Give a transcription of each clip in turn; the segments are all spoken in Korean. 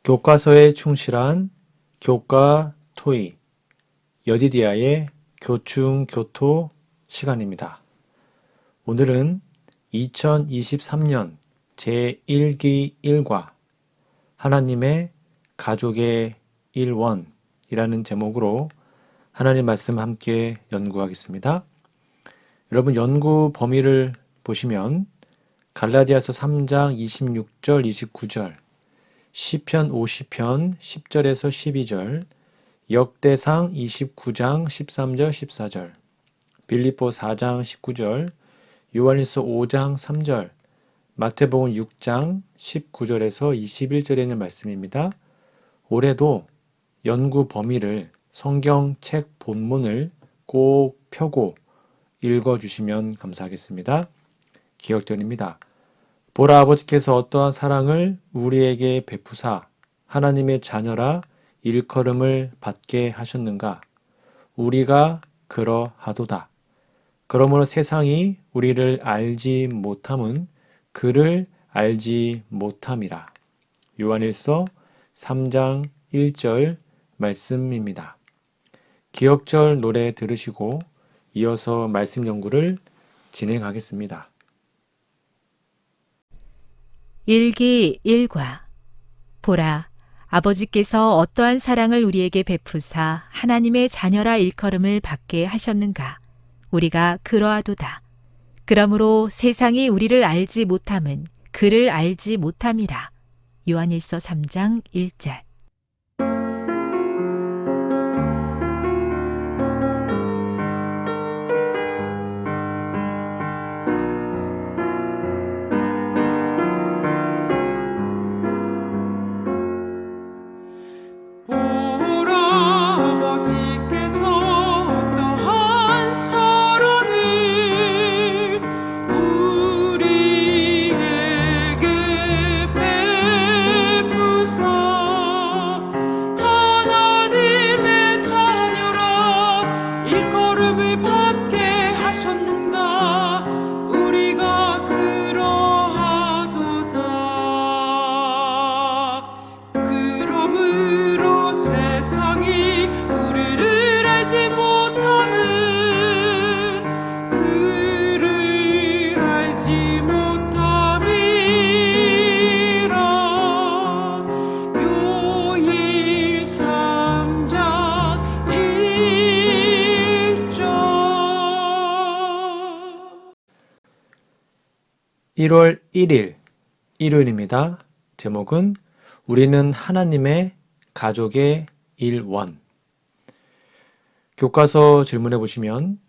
교과서에 충실한 교과 토의 여디디아의 교충교토 시간입니다. 오늘은 2023년 제1기 1과 하나님의 가족의 일원이라는 제목으로 하나님 말씀 함께 연구하겠습니다. 여러분 연구 범위를 보시면 갈라디아서 3장 26절 29절 시편 50편 10절에서 12절, 역대상 29장 13절 14절, 빌립보 4장 19절, 요한일서 5장 3절, 마태복음 6장 19절에서 21절에 있는 말씀입니다. 올해도 연구 범위를 성경책 본문을 꼭 펴고 읽어주시면 감사하겠습니다. 기억드립니다. 보라, 아버지께서 어떠한 사랑을 우리에게 베푸사 하나님의 자녀라 일컬음을 받게 하셨는가? 우리가 그러하도다. 그러므로 세상이 우리를 알지 못함은 그를 알지 못함이라. 요한일서 3장 1절 말씀입니다. 기억절 노래 들으시고 이어서 말씀 연구를 진행하겠습니다. 일기 1과 보라, 아버지께서 어떠한 사랑을 우리에게 베푸사 하나님의 자녀라 일컬음을 받게 하셨는가? 우리가 그러하도다. 그러므로 세상이 우리를 알지 못함은 그를 알지 못함이라. 요한일서 3장 1절. 아버지께서 어떠한 사랑을 우리에게 베푸사 하나님의 자녀라 일컬음을 받게 하셨는가? 우리가 그러하도다. 그러므로 세상이 우리를 알지 못함은 그를 알지 못함이라. 요일 3장 1절. 1월 1일 일요일입니다. 제목은 우리는 하나님의 가족의 일원. 교과서 질문해 보시면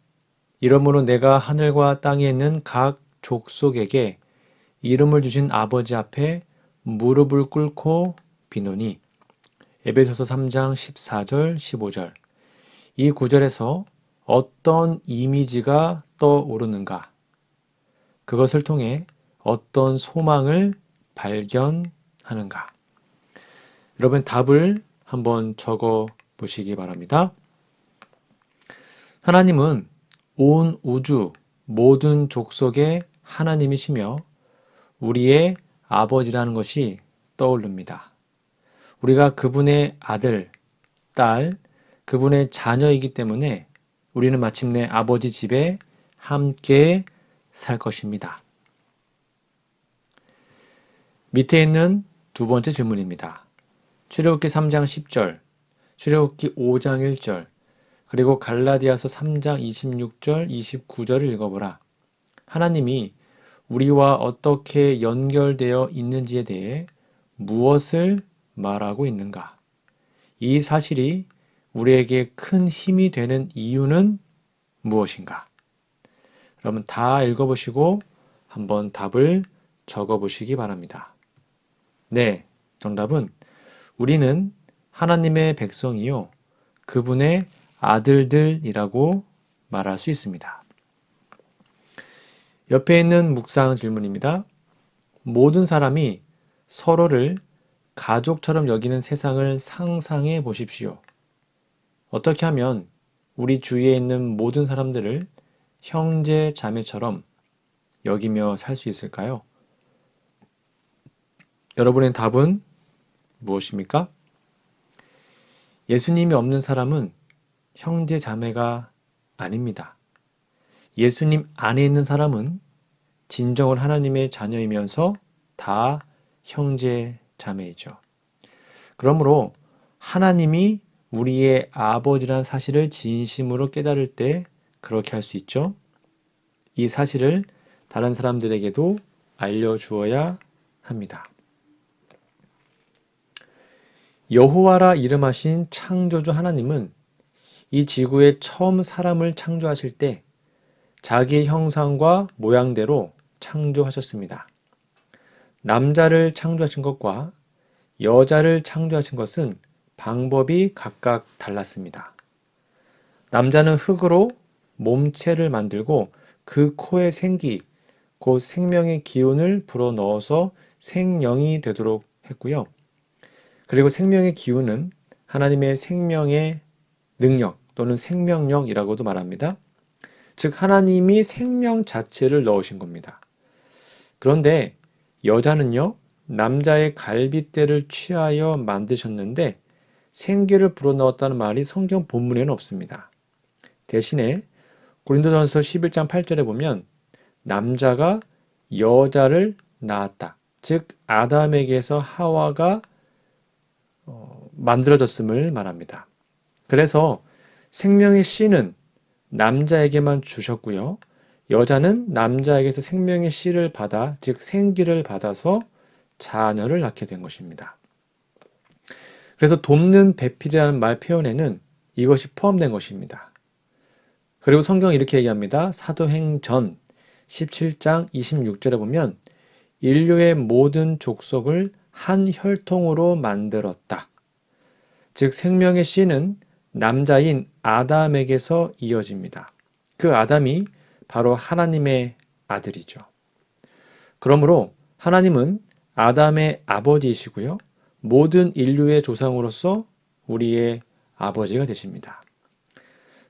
이러므로 내가 하늘과 땅에 있는 각 족속에게 이름을 주신 아버지 앞에 무릎을 꿇고 비노니. 에베소서 3장 14절 15절. 이 구절에서 어떤 이미지가 떠오르는가? 그것을 통해 어떤 소망을 발견하는가? 여러분 답을 한번 적어 보시기 바랍니다. 하나님은 온 우주 모든 족속의 하나님이시며 우리의 아버지라는 것이 떠오릅니다. 우리가 그분의 아들, 딸, 그분의 자녀이기 때문에 우리는 마침내 아버지 집에 함께 살 것입니다. 밑에 있는 두 번째 질문입니다. 출애굽기 3장 10절, 출애굽기 5장 1절, 그리고 갈라디아서 3장 26절, 29절을 읽어보라. 하나님이 우리와 어떻게 연결되어 있는지에 대해 무엇을 말하고 있는가? 이 사실이 우리에게 큰 힘이 되는 이유는 무엇인가? 여러분 다 읽어보시고 한번 답을 적어보시기 바랍니다. 네, 정답은 우리는 하나님의 백성이요 그분의 아들들이라고 말할 수 있습니다. 옆에 있는 묵상 질문입니다. 모든 사람이 서로를 가족처럼 여기는 세상을 상상해 보십시오. 어떻게 하면 우리 주위에 있는 모든 사람들을 형제 자매처럼 여기며 살 수 있을까요? 여러분의 답은 무엇입니까? 예수님이 없는 사람은 형제 자매가 아닙니다. 예수님 안에 있는 사람은 진정으로 하나님의 자녀이면서 다 형제 자매이죠. 그러므로 하나님이 우리의 아버지란 사실을 진심으로 깨달을 때 그렇게 할 수 있죠. 이 사실을 다른 사람들에게도 알려주어야 합니다. 여호와라 이름하신 창조주 하나님은 이 지구에 처음 사람을 창조하실 때 자기 형상과 모양대로 창조하셨습니다. 남자를 창조하신 것과 여자를 창조하신 것은 방법이 각각 달랐습니다. 남자는 흙으로 몸체를 만들고 그 코에 생기, 곧 생명의 기운을 불어넣어서 생령이 되도록 했고요. 그리고 생명의 기운은 하나님의 생명의 능력 또는 생명력이라고도 말합니다. 즉 하나님이 생명 자체를 넣으신 겁니다. 그런데 여자는요, 남자의 갈빗대를 취하여 만드셨는데 생기를 불어넣었다는 말이 성경 본문에는 없습니다. 대신에 고린도전서 11장 8절에 보면 남자가 여자를 낳았다. 즉 아담에게서 하와가 만들어졌음을 말합니다. 그래서 생명의 씨는 남자에게만 주셨고요. 여자는 남자에게서 생명의 씨를 받아, 즉 생기를 받아서 자녀를 낳게 된 것입니다. 그래서 돕는 배필이라는 말 표현에는 이것이 포함된 것입니다. 그리고 성경은 이렇게 얘기합니다. 사도행전 17장 26절에 보면 인류의 모든 족속을 한 혈통으로 만들었다. 즉 생명의 씨는 남자인 아담에게서 이어집니다. 그 아담이 바로 하나님의 아들이죠. 그러므로 하나님은 아담의 아버지이시고요. 모든 인류의 조상으로서 우리의 아버지가 되십니다.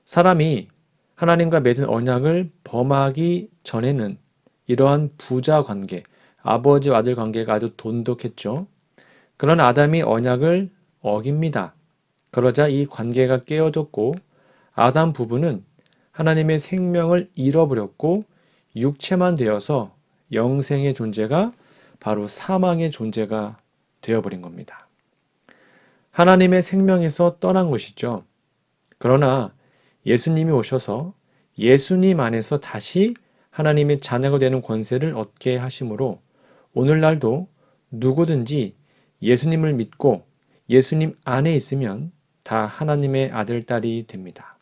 사람이 하나님과 맺은 언약을 범하기 전에는 이러한 부자 관계, 아버지와 아들 관계가 아주 돈독했죠. 그런 아담이 언약을 어깁니다. 그러자 이 관계가 깨어졌고 아담 부부는 하나님의 생명을 잃어버렸고 육체만 되어서 영생의 존재가 바로 사망의 존재가 되어버린 겁니다. 하나님의 생명에서 떠난 것이죠. 그러나 예수님이 오셔서 예수님 안에서 다시 하나님의 자녀가 되는 권세를 얻게 하심으로 오늘날도 누구든지 예수님을 믿고 예수님 안에 있으면 다 하나님의 아들, 딸이 됩니다.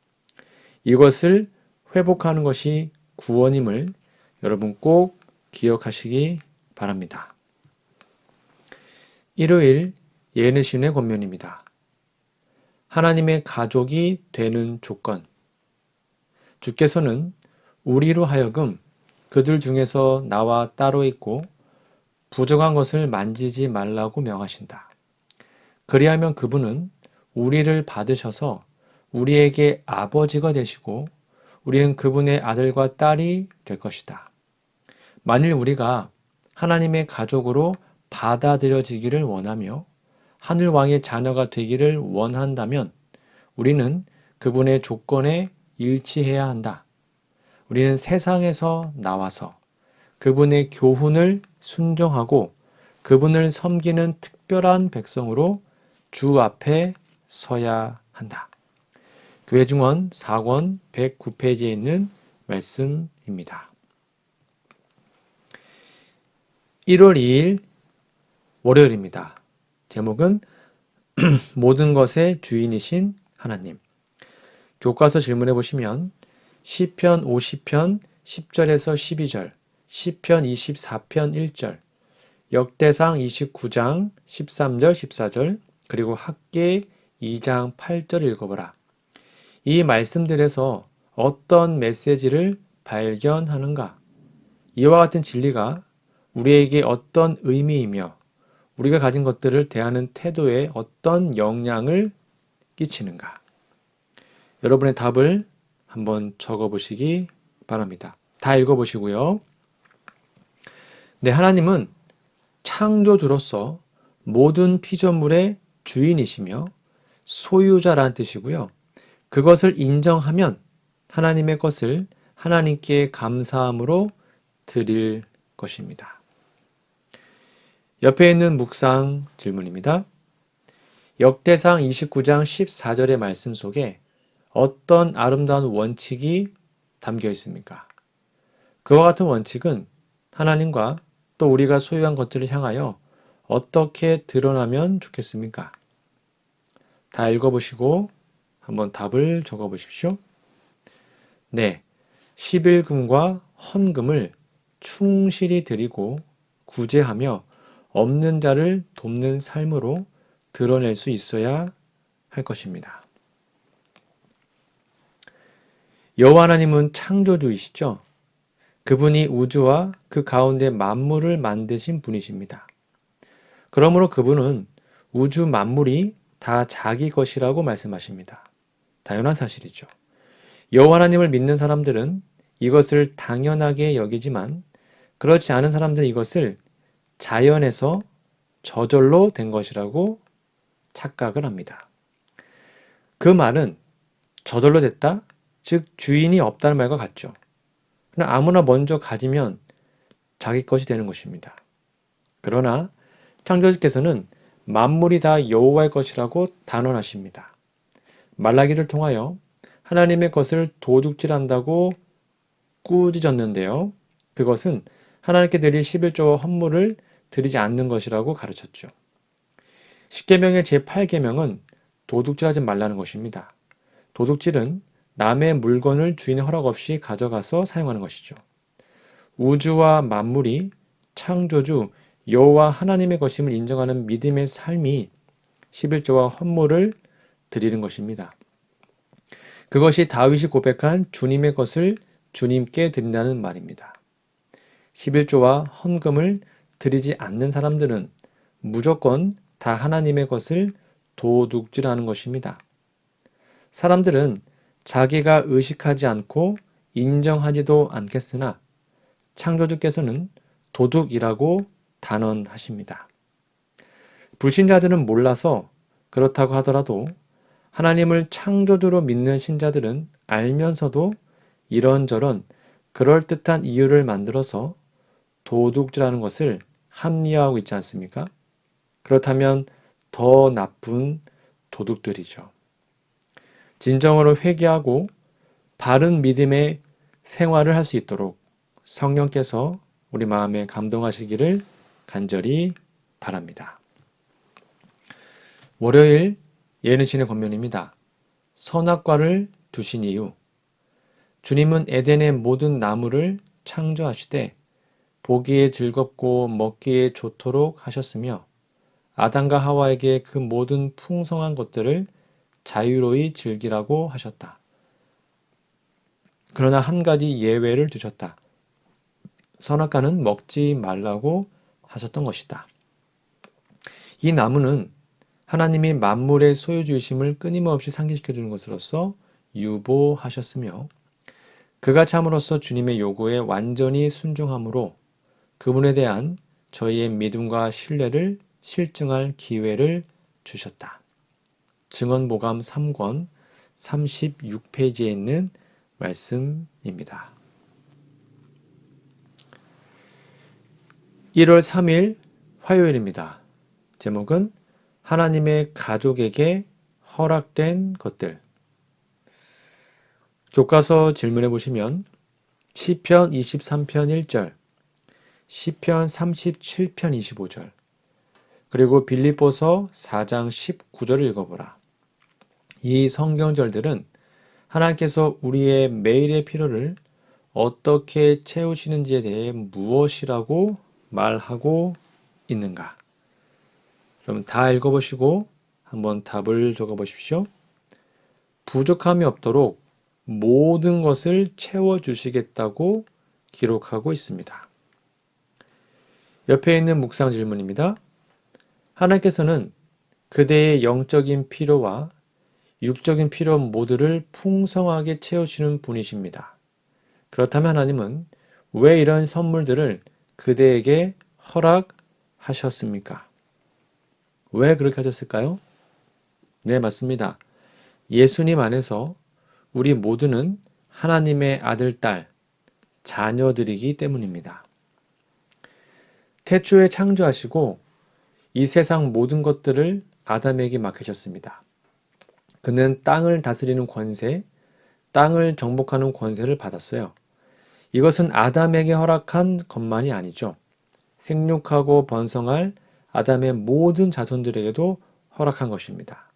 이것을 회복하는 것이 구원임을 여러분 꼭 기억하시기 바랍니다. 일요일 예언의 권면입니다. 하나님의 가족이 되는 조건. 주께서는 우리로 하여금 그들 중에서 나와 따로 있고 부정한 것을 만지지 말라고 명하신다. 그리하면 그분은 우리를 받으셔서 우리에게 아버지가 되시고 우리는 그분의 아들과 딸이 될 것이다. 만일 우리가 하나님의 가족으로 받아들여지기를 원하며 하늘왕의 자녀가 되기를 원한다면 우리는 그분의 조건에 일치해야 한다. 우리는 세상에서 나와서 그분의 교훈을 순종하고 그분을 섬기는 특별한 백성으로 주 앞에 서야 한다. 교회 증언 4권 109페이지에 있는 말씀입니다. 1월 2일 월요일입니다. 제목은 모든 것의 주인이신 하나님. 교과서 질문해 보시면 시편 50편 10절에서 12절, 시편 24편 1절, 역대상 29장 13절 14절, 그리고 학계 2장 8절 읽어보라. 이 말씀들에서 어떤 메시지를 발견하는가? 이와 같은 진리가 우리에게 어떤 의미이며 우리가 가진 것들을 대하는 태도에 어떤 영향을 끼치는가? 여러분의 답을 한번 적어보시기 바랍니다. 다 읽어보시고요. 네, 하나님은 창조주로서 모든 피조물의 주인이시며 소유자라는 뜻이고요. 그것을 인정하면 하나님의 것을 하나님께 감사함으로 드릴 것입니다. 옆에 있는 묵상 질문입니다. 역대상 29장 14절의 말씀 속에 어떤 아름다운 원칙이 담겨 있습니까? 그와 같은 원칙은 하나님과 또 우리가 소유한 것들을 향하여 어떻게 드러나면 좋겠습니까? 다 읽어보시고 한번 답을 적어보십시오. 네, 11금과 헌금을 충실히 드리고 구제하며 없는 자를 돕는 삶으로 드러낼 수 있어야 할 것입니다. 여호와 하나님은 창조주이시죠? 그분이 우주와 그 가운데 만물을 만드신 분이십니다. 그러므로 그분은 우주 만물이 다 자기 것이라고 말씀하십니다. 당연한 사실이죠. 여호와 하나님을 믿는 사람들은 이것을 당연하게 여기지만 그렇지 않은 사람들은 이것을 자연에서 저절로 된 것이라고 착각을 합니다. 그 말은 저절로 됐다? 즉 주인이 없다는 말과 같죠. 그냥 아무나 먼저 가지면 자기 것이 되는 것입니다. 그러나 창조주께서는 만물이 다 여호와의 것이라고 단언하십니다. 말라기를 통하여 하나님의 것을 도둑질한다고 꾸짖었는데요. 그것은 하나님께 드릴 11조와 헌물을 드리지 않는 것이라고 가르쳤죠. 십계명의 제8계명은 도둑질하지 말라는 것입니다. 도둑질은 남의 물건을 주인의 허락 없이 가져가서 사용하는 것이죠. 우주와 만물이 창조주 여호와 하나님의 것임을 인정하는 믿음의 삶이 11조와 헌물을 드리는 것입니다. 그것이 다윗이 고백한 주님의 것을 주님께 드린다는 말입니다. 11조와 헌금을 드리지 않는 사람들은 무조건 다 하나님의 것을 도둑질하는 것입니다. 사람들은 자기가 의식하지 않고 인정하지도 않겠으나 창조주께서는 도둑이라고 단언하십니다. 불신자들은 몰라서 그렇다고 하더라도 하나님을 창조주로 믿는 신자들은 알면서도 이런저런 그럴듯한 이유를 만들어서 도둑질하는 것을 합리화하고 있지 않습니까? 그렇다면 더 나쁜 도둑들이죠. 진정으로 회개하고 바른 믿음의 생활을 할 수 있도록 성령께서 우리 마음에 감동하시기를 간절히 바랍니다. 월요일 예능신의 권면입니다. 선악과를 두신 이유. 주님은 에덴의 모든 나무를 창조하시되 보기에 즐겁고 먹기에 좋도록 하셨으며 아담과 하와에게 그 모든 풍성한 것들을 자유로이 즐기라고 하셨다. 그러나 한 가지 예외를 두셨다. 선악과는 먹지 말라고 하셨던 것이다. 이 나무는 하나님이 만물의 소유주이심을 끊임없이 상기시켜주는 것으로서 유보하셨으며 그가 참으로써 주님의 요구에 완전히 순종함으로 그분에 대한 저희의 믿음과 신뢰를 실증할 기회를 주셨다. 증언보감 3권 36페이지에 있는 말씀입니다. 1월 3일 화요일입니다. 제목은 하나님의 가족에게 허락된 것들. 교과서 질문해 보시면 시편 23편 1절, 시편 37편 25절, 그리고 빌립보서 4장 19절을 읽어보라. 이 성경절들은 하나님께서 우리의 매일의 필요를 어떻게 채우시는지에 대해 무엇이라고 말하고 있는가? 그럼 다 읽어보시고 한번 답을 적어보십시오. 부족함이 없도록 모든 것을 채워주시겠다고 기록하고 있습니다. 옆에 있는 묵상 질문입니다. 하나님께서는 그대의 영적인 필요와 육적인 필요 모두를 풍성하게 채우시는 분이십니다. 그렇다면 하나님은 왜 이런 선물들을 그대에게 허락하셨습니까? 왜 그렇게 하셨을까요? 네, 맞습니다. 예수님 안에서 우리 모두는 하나님의 아들, 딸, 자녀들이기 때문입니다. 태초에 창조하시고 이 세상 모든 것들을 아담에게 맡기셨습니다. 그는 땅을 다스리는 권세, 땅을 정복하는 권세를 받았어요. 이것은 아담에게 허락한 것만이 아니죠. 생육하고 번성할 아담의 모든 자손들에게도 허락한 것입니다.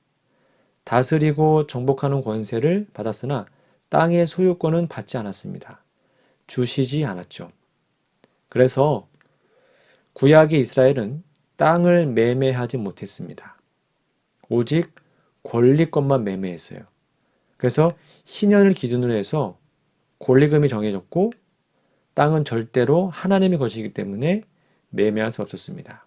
다스리고 정복하는 권세를 받았으나 땅의 소유권은 받지 않았습니다. 주시지 않았죠. 그래서 구약의 이스라엘은 땅을 매매하지 못했습니다. 오직 권리권만 매매했어요. 그래서 희년을 기준으로 해서 권리금이 정해졌고 땅은 절대로 하나님의 것이기 때문에 매매할 수 없었습니다.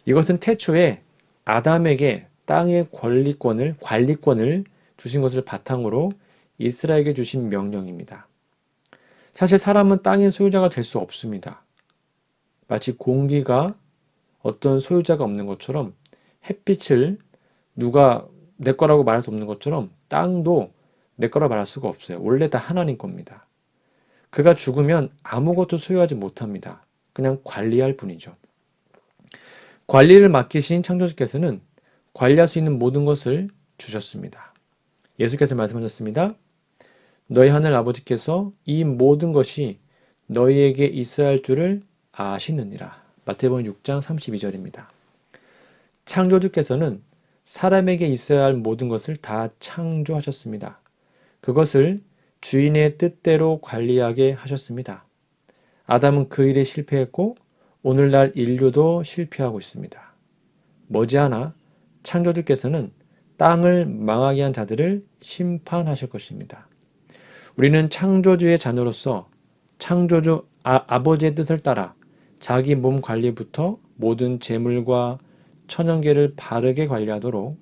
이것은 태초에 아담에게 땅의 관리권을 주신 것을 바탕으로 이스라엘에게 주신 명령입니다. 사실 사람은 땅의 소유자가 될 수 없습니다. 마치 공기가 어떤 소유자가 없는 것처럼 햇빛을 누가 내 거라고 말할 수 없는 것처럼 땅도 내 거라고 말할 수가 없어요. 원래 다 하나님 겁니다. 그가 죽으면 아무것도 소유하지 못합니다. 그냥 관리할 뿐이죠. 관리를 맡기신 창조주께서는 관리할 수 있는 모든 것을 주셨습니다. 예수께서 말씀하셨습니다. 너희 하늘 아버지께서 이 모든 것이 너희에게 있어야 할 줄을 아시느니라. 마태복음 6장 32절입니다. 창조주께서는 사람에게 있어야 할 모든 것을 다 창조하셨습니다. 그것을 주인의 뜻대로 관리하게 하셨습니다. 아담은 그 일에 실패했고 오늘날 인류도 실패하고 있습니다. 머지않아 창조주께서는 땅을 망하게 한 자들을 심판하실 것입니다. 우리는 창조주의 자녀로서 창조주 아버지의 뜻을 따라 자기 몸 관리부터 모든 재물과 천연계를 바르게 관리하도록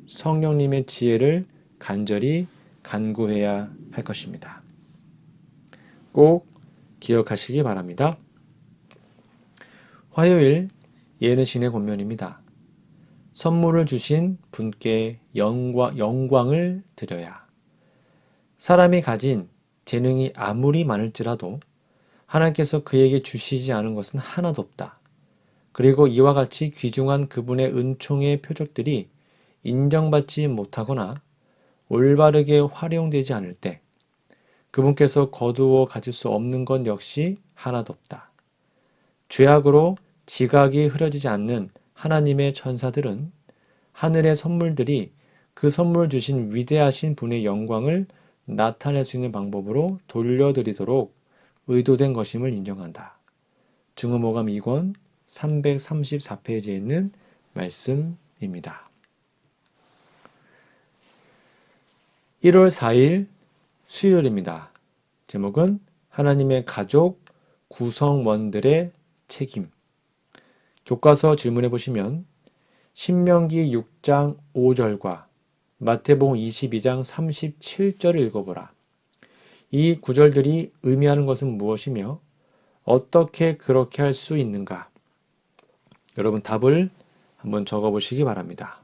성령님의 지혜를 간절히 간구해야 할 것입니다. 꼭 기억하시기 바랍니다. 화요일 예는 신의 권면입니다. 선물을 주신 분께 영광을 드려야. 사람이 가진 재능이 아무리 많을지라도 하나님께서 그에게 주시지 않은 것은 하나도 없다. 그리고 이와 같이 귀중한 그분의 은총의 표적들이 인정받지 못하거나 올바르게 활용되지 않을 때 그분께서 거두어 가질 수 없는 것 역시 하나도 없다. 죄악으로 지각이 흐려지지 않는 하나님의 천사들은 하늘의 선물들이 그 선물 주신 위대하신 분의 영광을 나타낼 수 있는 방법으로 돌려드리도록 의도된 것임을 인정한다. 증언모감 2권 334페이지에 있는 말씀입니다. 1월 4일 수요일입니다. 제목은 하나님의 가족 구성원들의 책임. 교과서 질문해 보시면 신명기 6장 5절과 마태복음 22장 37절을 읽어보라. 이 구절들이 의미하는 것은 무엇이며 어떻게 그렇게 할 수 있는가? 여러분 답을 한번 적어보시기 바랍니다.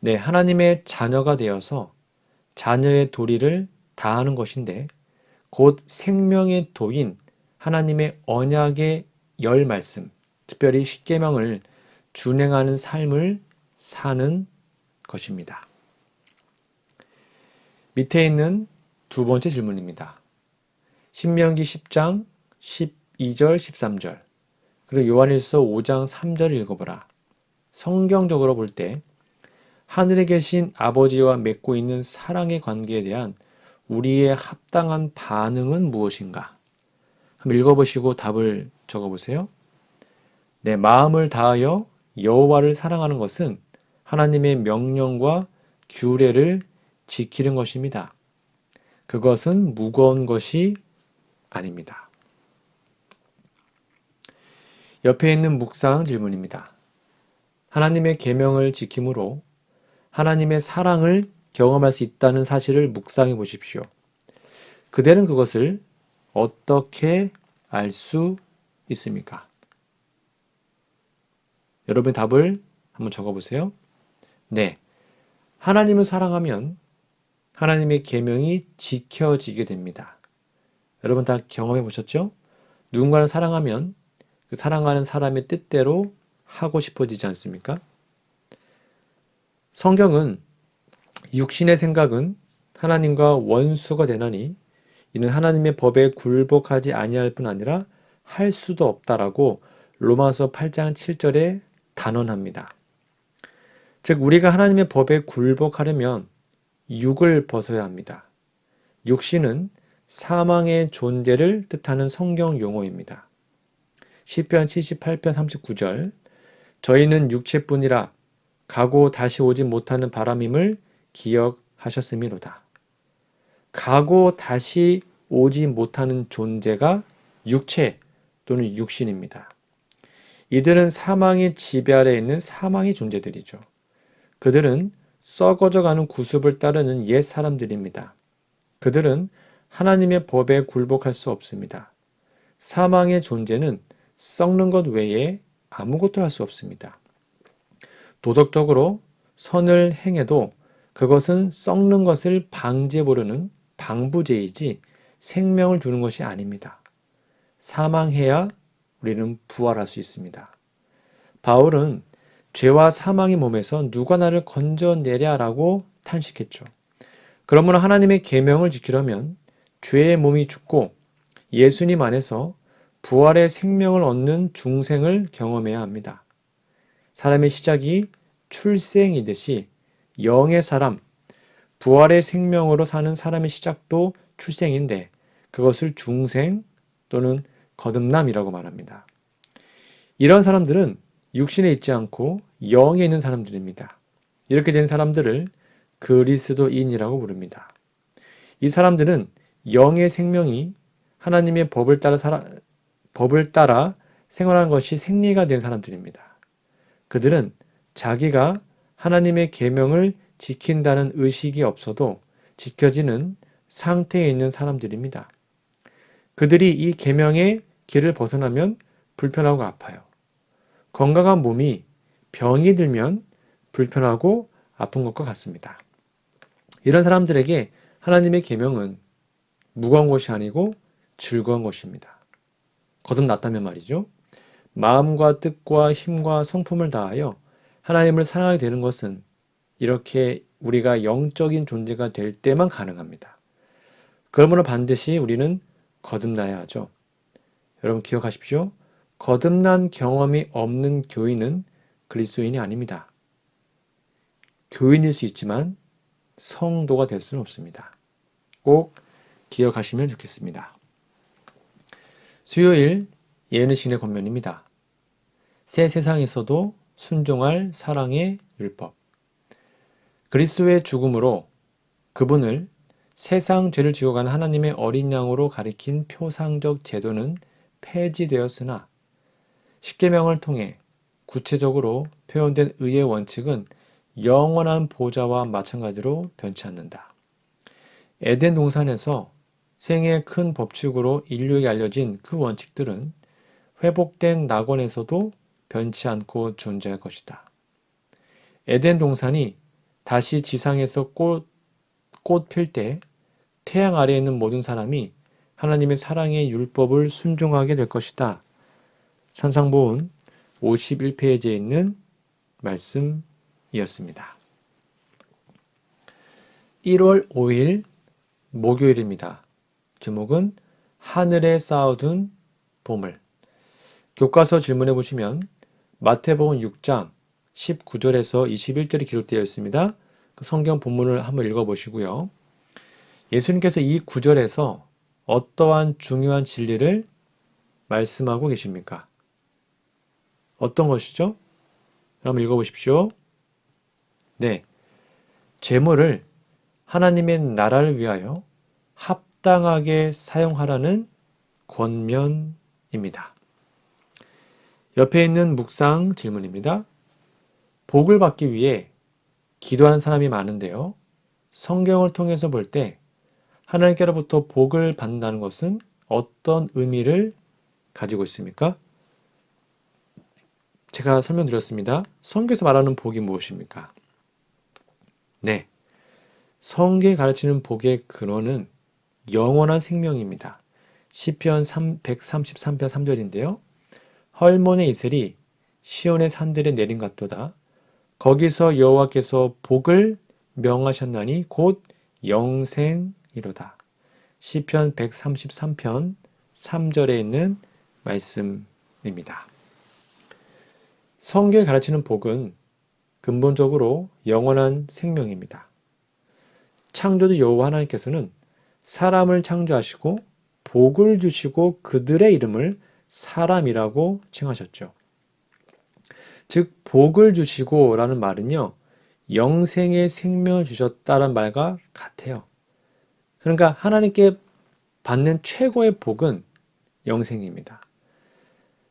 네, 하나님의 자녀가 되어서 자녀의 도리를 다하는 것인데 곧 생명의 도인 하나님의 언약의 열 말씀, 특별히 십계명을 준행하는 삶을 사는 것입니다. 밑에 있는 두 번째 질문입니다. 신명기 10장 12절 13절 그리고 요한일서 5장 3절을 읽어보라. 성경적으로 볼 때 하늘에 계신 아버지와 맺고 있는 사랑의 관계에 대한 우리의 합당한 반응은 무엇인가? 한번 읽어보시고 답을 적어보세요. 내 마음을 다하여 여호와를 사랑하는 것은 하나님의 명령과 규례를 지키는 것입니다. 그것은 무거운 것이 아닙니다. 옆에 있는 묵상 질문입니다. 하나님의 계명을 지킴으로 하나님의 사랑을 경험할 수 있다는 사실을 묵상해 보십시오. 그대는 그것을 어떻게 알 수 있습니까? 여러분 답을 한번 적어보세요. 네, 하나님을 사랑하면 하나님의 계명이 지켜지게 됩니다. 여러분 다 경험해 보셨죠? 누군가를 사랑하면 그 사랑하는 사람의 뜻대로 하고 싶어지지 않습니까? 성경은 육신의 생각은 하나님과 원수가 되나니 이는 하나님의 법에 굴복하지 아니할 뿐 아니라 할 수도 없다라고 로마서 8장 7절에 단언합니다. 즉 우리가 하나님의 법에 굴복하려면 육을 벗어야 합니다. 육신은 사망의 존재를 뜻하는 성경 용어입니다. 시편 78편 39절 저희는 육체뿐이라 가고 다시 오지 못하는 바람임을 기억하셨음이로다. 가고 다시 오지 못하는 존재가 육체 또는 육신입니다. 이들은 사망의 지배 아래에 있는 사망의 존재들이죠. 그들은 썩어져가는 구습을 따르는 옛 사람들입니다. 그들은 하나님의 법에 굴복할 수 없습니다. 사망의 존재는 썩는 것 외에 아무것도 할 수 없습니다. 도덕적으로 선을 행해도 그것은 썩는 것을 방지해 보려는 방부제이지 생명을 주는 것이 아닙니다. 사망해야 우리는 부활할 수 있습니다. 바울은 죄와 사망의 몸에서 누가 나를 건져내랴라고 탄식했죠. 그러므로 하나님의 계명을 지키려면 죄의 몸이 죽고 예수님 안에서 부활의 생명을 얻는 중생을 경험해야 합니다. 사람의 시작이 출생이듯이 영의 사람, 부활의 생명으로 사는 사람의 시작도 출생인데 그것을 중생 또는 거듭남이라고 말합니다. 이런 사람들은 육신에 있지 않고 영에 있는 사람들입니다. 이렇게 된 사람들을 그리스도인이라고 부릅니다. 이 사람들은 영의 생명이 하나님의 법을 따라 생활하는 것이 생리가 된 사람들입니다. 그들은 자기가 하나님의 계명을 지킨다는 의식이 없어도 지켜지는 상태에 있는 사람들입니다. 그들이 이 계명의 길을 벗어나면 불편하고 아파요. 건강한 몸이 병이 들면 불편하고 아픈 것과 같습니다. 이런 사람들에게 하나님의 계명은 무거운 것이 아니고 즐거운 것입니다. 거듭났다면 말이죠. 마음과 뜻과 힘과 성품을 다하여 하나님을 사랑하게 되는 것은 이렇게 우리가 영적인 존재가 될 때만 가능합니다. 그러므로 반드시 우리는 거듭나야 하죠. 여러분 기억하십시오. 거듭난 경험이 없는 교인은 그리스도인이 아닙니다. 교인일 수 있지만 성도가 될 수는 없습니다. 꼭 기억하시면 좋겠습니다. 수요일 예언의 권면입니다. 새 세상에서도 순종할 사랑의 율법. 그리스도의 죽음으로 그분을 세상 죄를 지고 간 하나님의 어린 양으로 가리킨 표상적 제도는 폐지되었으나 십계명을 통해 구체적으로 표현된 의의 원칙은 영원한 보좌와 마찬가지로 변치 않는다. 에덴 동산에서 생애의 큰 법칙으로 인류에게 알려진 그 원칙들은 회복된 낙원에서도 변치 않고 존재할 것이다. 에덴 동산이 다시 지상에서 꽃 필 때 태양 아래에 있는 모든 사람이 하나님의 사랑의 율법을 순종하게 될 것이다. 산상보훈 51페이지에 있는 말씀이었습니다. 1월 5일 목요일입니다. 제목은 하늘에 쌓아둔 보물. 교과서 질문해 보시면 마태복음 6장 19절에서 21절이 기록되어 있습니다. 그 성경 본문을 한번 읽어보시고요. 예수님께서 이 구절에서 어떠한 중요한 진리를 말씀하고 계십니까? 어떤 것이죠? 한번 읽어보십시오. 네, 재물을 하나님의 나라를 위하여 합당하게 사용하라는 권면입니다. 옆에 있는 묵상 질문입니다. 복을 받기 위해 기도하는 사람이 많은데요. 성경을 통해서 볼 때 하나님께로부터 복을 받는다는 것은 어떤 의미를 가지고 있습니까? 제가 설명드렸습니다. 성경에서 말하는 복이 무엇입니까? 네, 성경이 가르치는 복의 근원은 영원한 생명입니다. 시편 133편 3절인데요. 헐몬의 이슬이 시온의 산들에 내린 같도다. 거기서 여호와께서 복을 명하셨나니 곧 영생이로다. 시편 133편 3절에 있는 말씀입니다. 성경이 가르치는 복은 근본적으로 영원한 생명입니다. 창조주 여호와 하나님께서는 사람을 창조하시고 복을 주시고 그들의 이름을 사람이라고 칭하셨죠. 즉 복을 주시고 라는 말은요, 영생의 생명을 주셨다는 말과 같아요. 그러니까 하나님께 받는 최고의 복은 영생입니다.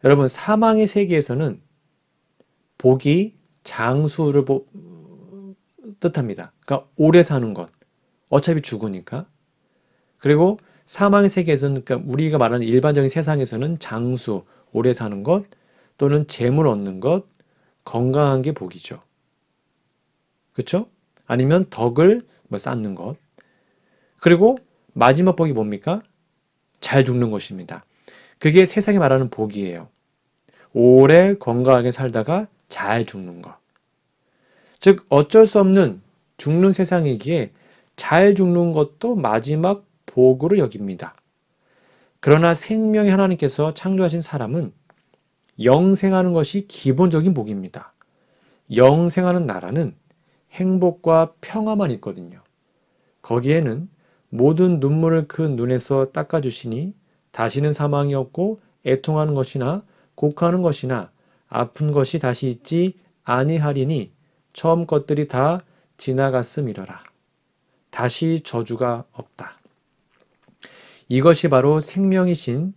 여러분, 사망의 세계에서는 복이 장수를 뜻합니다. 그러니까 오래 사는 것. 어차피 죽으니까. 그리고 사망의 세계에서는, 그러니까 우리가 말하는 일반적인 세상에서는 장수, 오래 사는 것, 또는 재물 얻는 것, 건강한 게 복이죠. 그렇죠? 아니면 덕을 쌓는 것. 그리고 마지막 복이 뭡니까? 잘 죽는 것입니다. 그게 세상이 말하는 복이에요. 오래 건강하게 살다가 잘 죽는 것. 즉 어쩔 수 없는 죽는 세상이기에 잘 죽는 것도 마지막 복으로 여깁니다. 그러나 생명의 하나님께서 창조하신 사람은 영생하는 것이 기본적인 복입니다. 영생하는 나라는 행복과 평화만 있거든요. 거기에는 모든 눈물을 그 눈에서 닦아주시니 다시는 사망이 없고 애통하는 것이나 곡하는 것이나 아픈 것이 다시 있지 아니하리니 처음 것들이 다 지나갔음이러라. 다시 저주가 없다. 이것이 바로 생명이신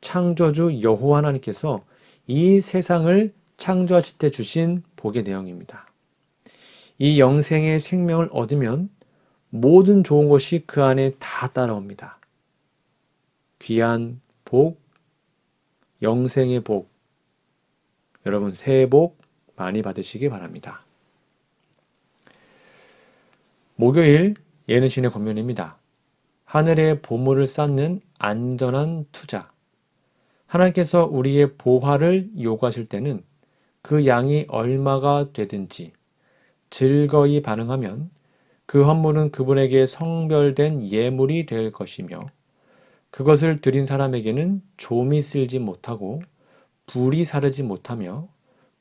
창조주 여호와 하나님께서 이 세상을 창조하실 때 주신 복의 내용입니다. 이 영생의 생명을 얻으면 모든 좋은 것이 그 안에 다 따라옵니다. 귀한 복, 영생의 복, 여러분 새해 복 많이 받으시기 바랍니다. 목요일 예능신의 권면입니다. 하늘의 보물을 쌓는 안전한 투자. 하나님께서 우리의 보화를 요구하실 때는 그 양이 얼마가 되든지 즐거이 반응하면 그 헌물은 그분에게 성별된 예물이 될 것이며 그것을 드린 사람에게는 좀이 쓸지 못하고 불이 사르지 못하며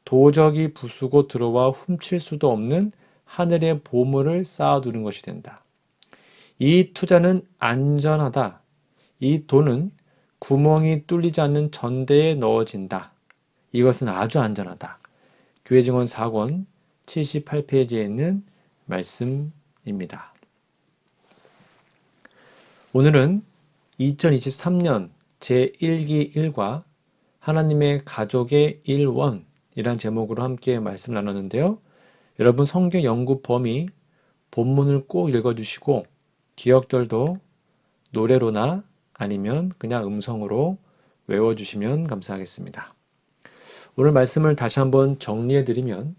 도적이 부수고 들어와 훔칠 수도 없는 하늘의 보물을 쌓아두는 것이 된다. 이 투자는 안전하다. 이 돈은 구멍이 뚫리지 않는 전대에 넣어진다. 이것은 아주 안전하다. 교회증언 4권 78페이지에 있는 말씀입니다. 오늘은 2023년 제1기 1과 하나님의 가족의 1원이란 제목으로 함께 말씀 나눴는데요. 여러분 성경 연구 범위 본문을 꼭 읽어주시고 기억절도 노래로나 아니면 그냥 음성으로 외워주시면 감사하겠습니다. 오늘 말씀을 다시 한번 정리해드리면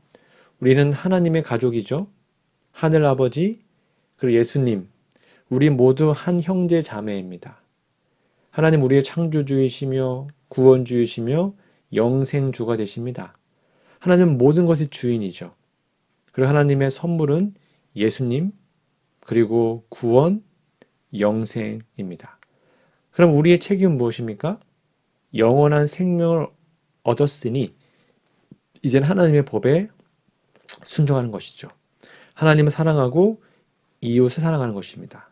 우리는 하나님의 가족이죠. 하늘아버지 그리고 예수님, 우리 모두 한 형제 자매입니다. 하나님 우리의 창조주이시며 구원주이시며 영생주가 되십니다. 하나님은 모든 것의 주인이죠. 그리고 하나님의 선물은 예수님, 그리고 구원, 영생입니다. 그럼 우리의 책임은 무엇입니까? 영원한 생명을 얻었으니 이제는 하나님의 법에 순종하는 것이죠. 하나님을 사랑하고 이웃을 사랑하는 것입니다.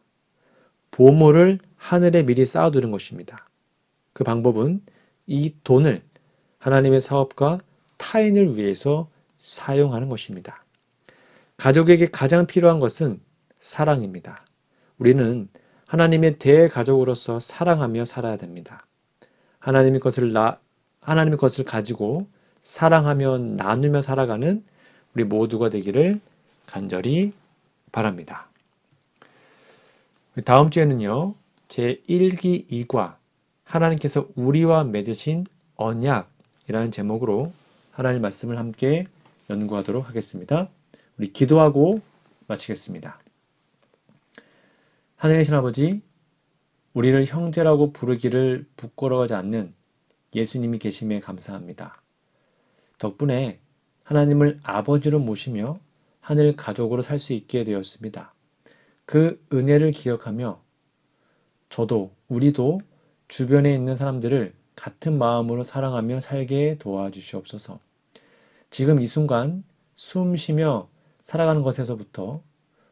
보물을 하늘에 미리 쌓아두는 것입니다. 그 방법은 이 돈을 하나님의 사업과 타인을 위해서 사용하는 것입니다. 가족에게 가장 필요한 것은 사랑입니다. 우리는 하나님의 대가족으로서 사랑하며 살아야 됩니다. 하나님의 것을 가지고 사랑하며 나누며 살아가는 우리 모두가 되기를 간절히 바랍니다. 다음 주에는요, 제1기 2과 하나님께서 우리와 맺으신 언약이라는 제목으로 하나님 말씀을 함께 연구하도록 하겠습니다. 우리 기도하고 마치겠습니다. 하늘의 아버지, 우리를 형제라고 부르기를 부끄러워하지 않는 예수님이 계심에 감사합니다. 덕분에 하나님을 아버지로 모시며 하늘 가족으로 살 수 있게 되었습니다. 그 은혜를 기억하며 우리도 주변에 있는 사람들을 같은 마음으로 사랑하며 살게 도와주시옵소서. 지금 이 순간 숨 쉬며 살아가는 것에서부터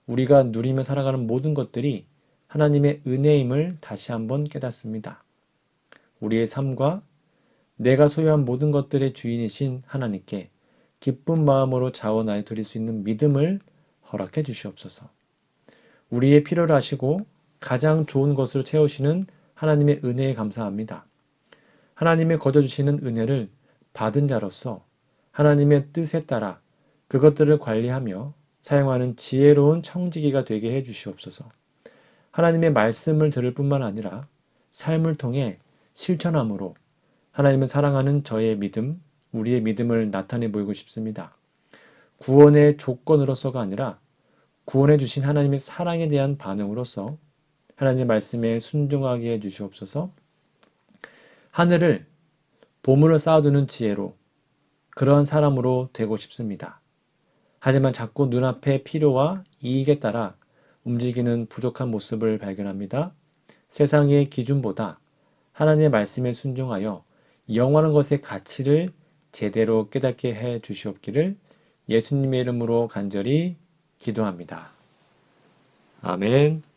우리가 누리며 살아가는 모든 것들이 하나님의 은혜임을 다시 한번 깨닫습니다. 우리의 삶과 내가 소유한 모든 것들의 주인이신 하나님께 기쁜 마음으로 자원하여 드릴 수 있는 믿음을 허락해 주시옵소서. 우리의 필요를 아시고 가장 좋은 것으로 채우시는 하나님의 은혜에 감사합니다. 하나님의 거저 주시는 은혜를 받은 자로서 하나님의 뜻에 따라 그것들을 관리하며 사용하는 지혜로운 청지기가 되게 해 주시옵소서. 하나님의 말씀을 들을 뿐만 아니라 삶을 통해 실천함으로 하나님을 사랑하는 저의 믿음, 우리의 믿음을 나타내 보이고 싶습니다. 구원의 조건으로서가 아니라 구원해 주신 하나님의 사랑에 대한 반응으로서 하나님의 말씀에 순종하게 해 주시옵소서. 하늘을 보물을 쌓아두는 지혜로 그러한 사람으로 되고 싶습니다. 하지만 자꾸 눈앞의 필요와 이익에 따라 움직이는 부족한 모습을 발견합니다. 세상의 기준보다 하나님의 말씀에 순종하여 영원한 것의 가치를 제대로 깨닫게 해 주시옵기를 예수님의 이름으로 간절히 기도합니다. 아멘.